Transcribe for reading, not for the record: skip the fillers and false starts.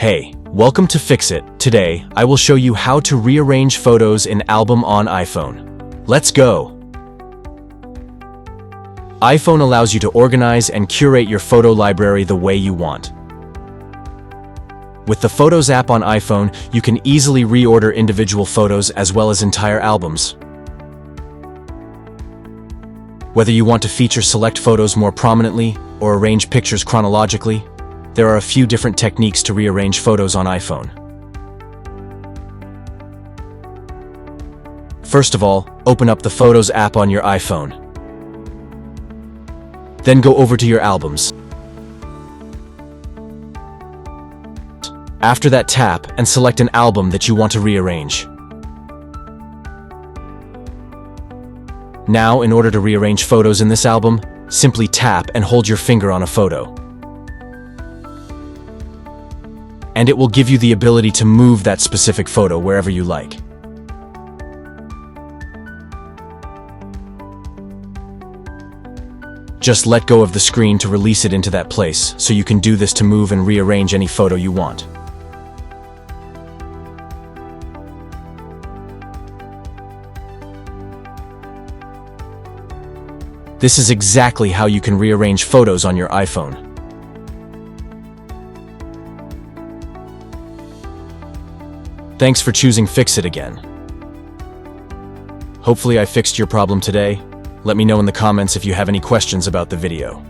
Hey, welcome to Fix It. Today, I will show you how to rearrange photos in Album on iPhone. Let's go! iPhone allows you to organize and curate your photo library the way you want. With the Photos app on iPhone, you can easily reorder individual photos as well as entire albums. Whether you want to feature select photos more prominently or arrange pictures chronologically, there are a few different techniques to rearrange photos on iPhone. First of all, open up the Photos app on your iPhone. Then go over to your albums. After that, tap and select an album that you want to rearrange. Now, in order to rearrange photos in this album, simply tap and hold your finger on a photo. And it will give you the ability to move that specific photo wherever you like. Just let go of the screen to release it into that place, so you can do this to move and rearrange any photo you want. This is exactly how you can rearrange photos on your iPhone. Thanks for choosing Fix It again. Hopefully I fixed your problem today. Let me know in the comments if you have any questions about the video.